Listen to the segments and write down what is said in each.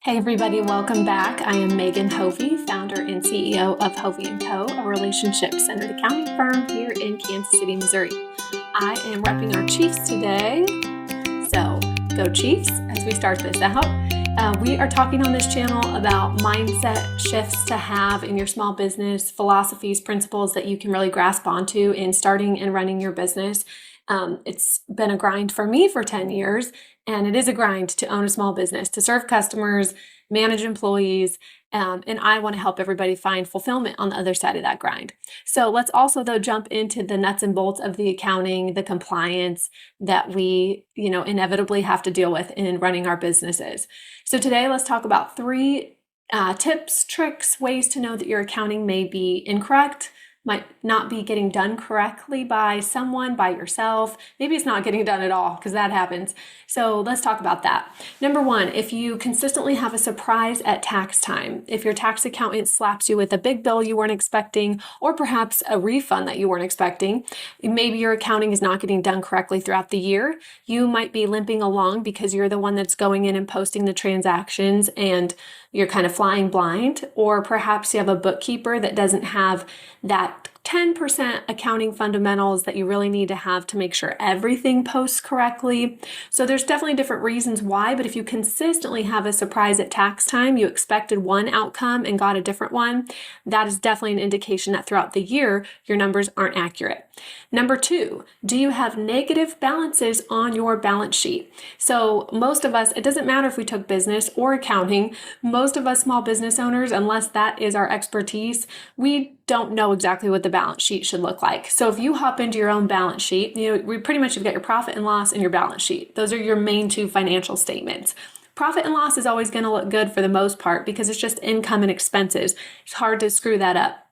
Hey everybody, welcome back. I am Megan Hovey, founder and CEO of Hovey & Co., a relationship-centered accounting firm here in Kansas City, Missouri. I am repping our Chiefs today, so go Chiefs as we start this out. We are talking on this channel about mindset shifts to have in your small business, philosophies, principles that you can really grasp onto in starting and running your business. It's been a grind for me for 10 years, and it is a grind to own a small business, to serve customers, manage employees, and I want to help everybody find fulfillment on the other side of that grind. So let's also, though, jump into the nuts and bolts of the accounting, the compliance that we, inevitably have to deal with in running our businesses. So today, let's talk about three tips, tricks, ways to know that your accounting may be incorrect, might not be getting done correctly by someone, by yourself. Maybe it's not getting done at all, because that happens. So let's talk about that. Number one, if you consistently have a surprise at tax time, if your tax accountant slaps you with a big bill you weren't expecting, or perhaps a refund that you weren't expecting, maybe your accounting is not getting done correctly throughout the year. You might be limping along because you're the one that's going in and posting the transactions and you're kind of flying blind, or perhaps you have a bookkeeper that doesn't have that 10% accounting fundamentals that you really need to have to make sure everything posts correctly. So there's definitely different reasons why, but if you consistently have a surprise at tax time, you expected one outcome and got a different one, that is definitely an indication that throughout the year, your numbers aren't accurate. Number two, do you have negative balances on your balance sheet? So most of us, it doesn't matter if we took business or accounting, most of us small business owners, unless that is our expertise, we don't know exactly what the balance sheet should look like. So if you hop into your own balance sheet, we pretty much have got your profit and loss and your balance sheet. Those are your main two financial statements. Profit and loss is always going to look good for the most part because it's just income and expenses. It's hard to screw that up.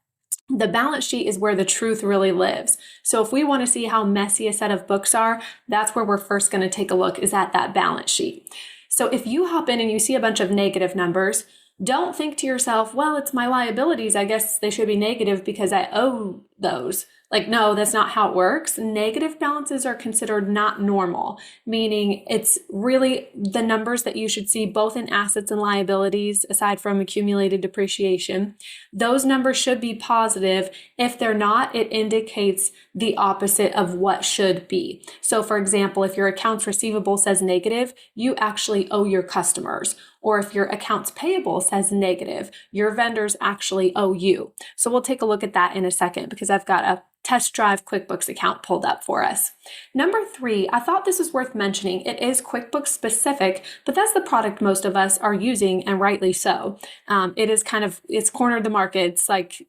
The balance sheet is where the truth really lives. So if we want to see how messy a set of books are, that's where we're first going to take a look, is at that balance sheet. So if you hop in and you see a bunch of negative numbers, don't think to yourself, well, it's my liabilities. I guess they should be negative because I owe those. No, that's not how it works. Negative balances are considered not normal, meaning it's really the numbers that you should see both in assets and liabilities, aside from accumulated depreciation. Those numbers should be positive. If they're not, it indicates the opposite of what should be. So for example, if your accounts receivable says negative, you actually owe your customers. Or if your accounts payable says negative, your vendors actually owe you. So we'll take a look at that in a second because I've got a test drive QuickBooks account pulled up for us. Number three, I thought this was worth mentioning. It is QuickBooks specific, but that's the product most of us are using, and rightly so. It's cornered the market.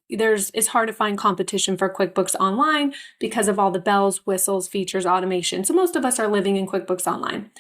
It's hard to find competition for QuickBooks Online because of all the bells, whistles, features, automation. So most of us are living in QuickBooks Online.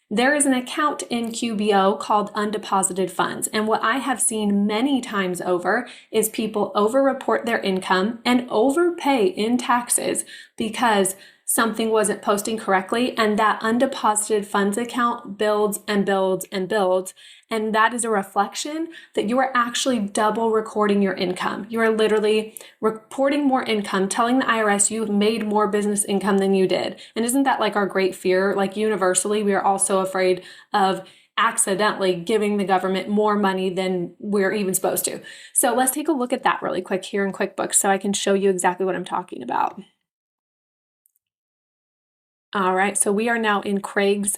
There is an account in QBO called undeposited funds. And what I have seen many times over is people overreport their income and overpay in taxes because something wasn't posting correctly, and that undeposited funds account builds and builds and builds. And that is a reflection that you are actually double recording your income. You are literally reporting more income, telling the IRS you've made more business income than you did. And isn't that like our great fear? Like universally, we are also afraid of accidentally giving the government more money than we're even supposed to. So let's take a look at that really quick here in QuickBooks so I can show you exactly what I'm talking about. All right, so we are now in Craig's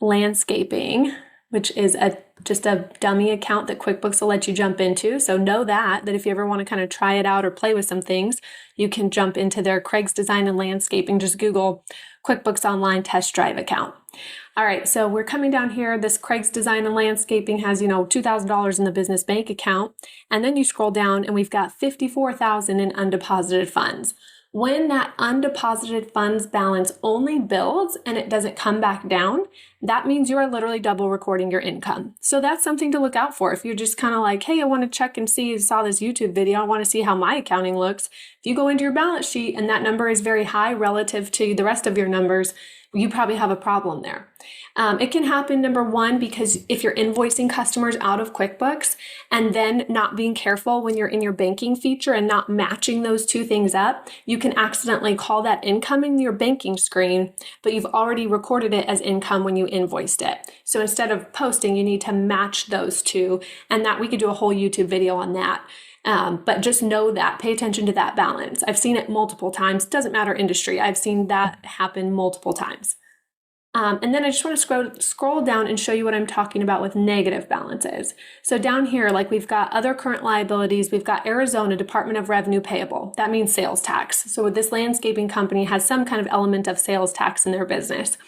landscaping, which is just a dummy account that QuickBooks will let you jump into. So know that if you ever want to kind of try it out or play with some things, you can jump into their Craig's Design and Landscaping. Just Google QuickBooks Online test drive account. All right, so we're coming down here. This Craig's Design and Landscaping has, $2,000 in the business bank account. And then you scroll down and we've got $54,000 in undeposited funds. When that undeposited funds balance only builds and it doesn't come back down, that means you are literally double recording your income. So that's something to look out for. If you're just kind of like, hey, I want to check and see, I saw this YouTube video, I want to see how my accounting looks. If you go into your balance sheet and that number is very high relative to the rest of your numbers, you probably have a problem there. It can happen, number one, because if you're invoicing customers out of QuickBooks and then not being careful when you're in your banking feature and not matching those two things up, you can accidentally call that income in your banking screen, but you've already recorded it as income when you invoiced it. So instead of posting, you need to match those two, and that we could do a whole YouTube video on that. But just know that, pay attention to that balance. I've seen it multiple times. Doesn't matter industry. I've seen that happen multiple times. And then I just want to scroll down and show you what I'm talking about with negative balances. So down here, like we've got other current liabilities, we've got Arizona Department of Revenue payable. That means sales tax. So this landscaping company has some kind of element of sales tax in their business.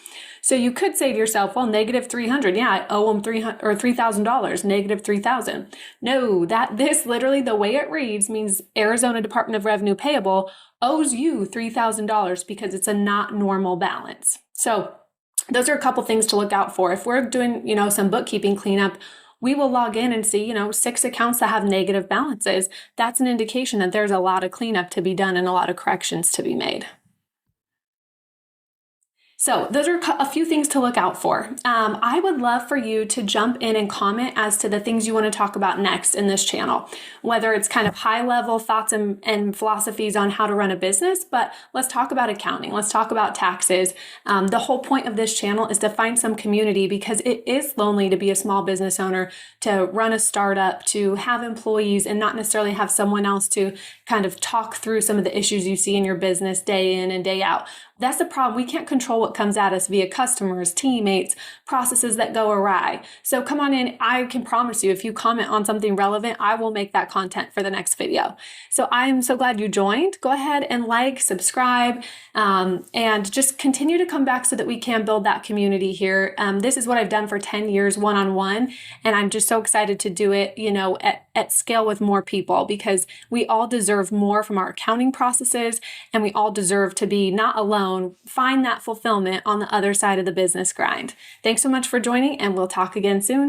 So you could say to yourself, well, negative 300. Yeah, I owe them $3,000, negative 3,000. No, this literally, the way it reads means Arizona Department of Revenue payable owes you $3,000 because it's a not normal balance. So those are a couple things to look out for. If we're doing, some bookkeeping cleanup, we will log in and see, 6 accounts that have negative balances. That's an indication that there's a lot of cleanup to be done and a lot of corrections to be made. So those are a few things to look out for. I would love for you to jump in and comment as to the things you want to talk about next in this channel, whether it's kind of high level thoughts and philosophies on how to run a business, but let's talk about accounting. Let's talk about taxes. The whole point of this channel is to find some community, because it is lonely to be a small business owner, to run a startup, to have employees and not necessarily have someone else to kind of talk through some of the issues you see in your business day in and day out. That's the problem. We can't control what comes at us via customers, teammates, processes that go awry. So come on in. I can promise you, if you comment on something relevant, I will make that content for the next video. So I am so glad you joined. Go ahead and like, subscribe, and just continue to come back so that we can build that community here. This is what I've done for 10 years one-on-one, and I'm just so excited to do it, at scale with more people, because we all deserve more from our accounting processes, and we all deserve to be not alone. Find that fulfillment on the other side of the business grind. Thanks so much for joining, and we'll talk again soon.